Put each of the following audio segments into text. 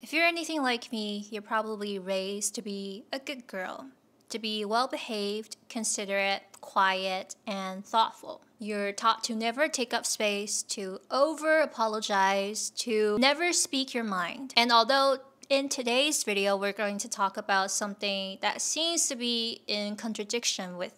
If you're anything like me, you're probably raised to be a good girl, to be well-behaved, considerate, quiet, and thoughtful. You're taught to never take up space, to over-apologize, to never speak your mind. And although in today's video, we're going to talk about something that seems to be in contradiction with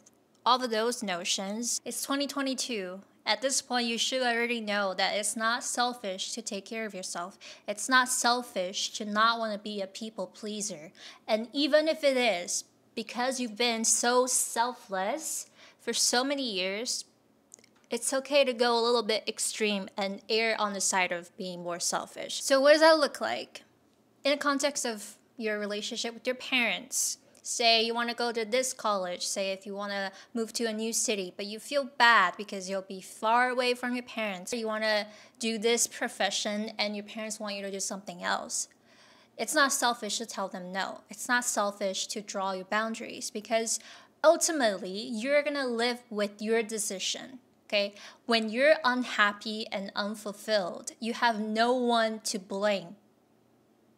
all of those notions, it's 2022. At this point, you should already know that it's not selfish to take care of yourself. It's not selfish to not want to be a people pleaser. And even if it is, because you've been so selfless for so many years, it's okay to go a little bit extreme and err on the side of being more selfish. So what does that look like? In the context of your relationship with your parents, say you want to go to this college, say if you want to move to a new city, but you feel bad because you'll be far away from your parents. You want to do this profession and your parents want you to do something else. It's not selfish to tell them no. It's not selfish to draw your boundaries because ultimately you're going to live with your decision. Okay? When you're unhappy and unfulfilled, you have no one to blame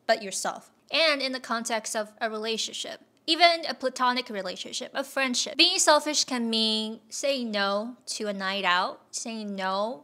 but yourself. And in the context of a relationship, even a platonic relationship, a friendship. Being selfish can mean saying no to a night out, saying no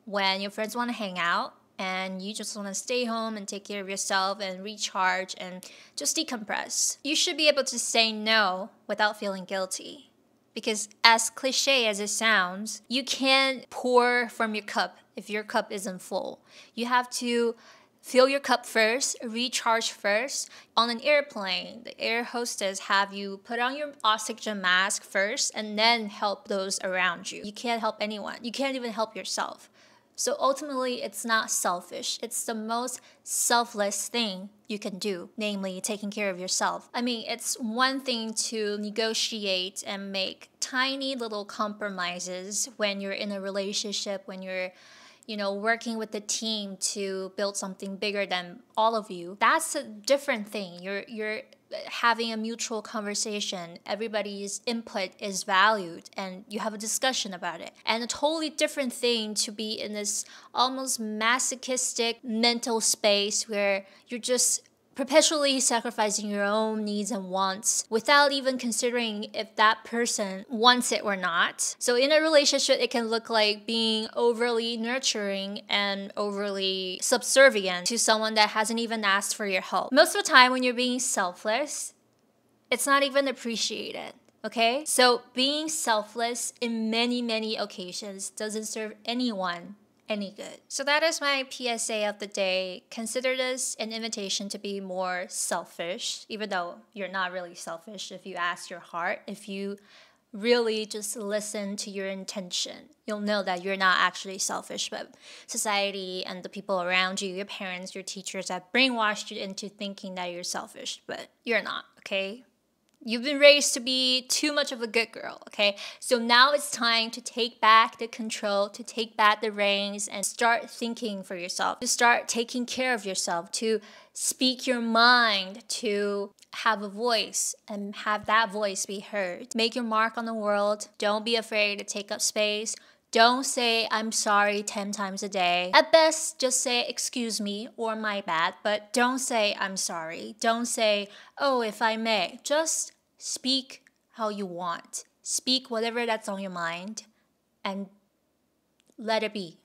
when your friends want to hang out and you just want to stay home and take care of yourself and recharge and just decompress. You should be able to say no without feeling guilty. Because as cliche as it sounds, you can't pour from your cup if your cup isn't full. You have to fill your cup first, recharge first. On an airplane, the air hostess have you put on your oxygen mask first and then help those around you. You can't help anyone. You can't even help yourself. So ultimately, it's not selfish. It's the most selfless thing you can do, namely taking care of yourself. I mean, it's one thing to negotiate and make tiny little compromises when you're in a relationship, when you're working with the team to build something bigger than all of you. That's a different thing. You're having a mutual conversation. Everybody's input is valued and you have a discussion about it. And a totally different thing to be in this almost masochistic mental space where you're just perpetually sacrificing your own needs and wants without even considering if that person wants it or not. So in a relationship, it can look like being overly nurturing and overly subservient to someone that hasn't even asked for your help. Most of the time when you're being selfless, it's not even appreciated. Okay? So being selfless in many, many occasions doesn't serve anyone any good. So that is my PSA of the day. Consider this an invitation to be more selfish, even though you're not really selfish if you ask your heart. If you really just listen to your intention, you'll know that you're not actually selfish, but society and the people around you, your parents, your teachers have brainwashed you into thinking that you're selfish, but you're not, okay? You've been raised to be too much of a good girl, okay? So now it's time to take back the control, to take back the reins and start thinking for yourself, to start taking care of yourself, to speak your mind, to have a voice and have that voice be heard. Make your mark on the world. Don't be afraid to take up space. Don't say, I'm sorry 10 times a day. At best, just say, excuse me or my bad, but don't say, I'm sorry. Don't say, oh, if I may. Just speak how you want. Speak whatever that's on your mind and let it be.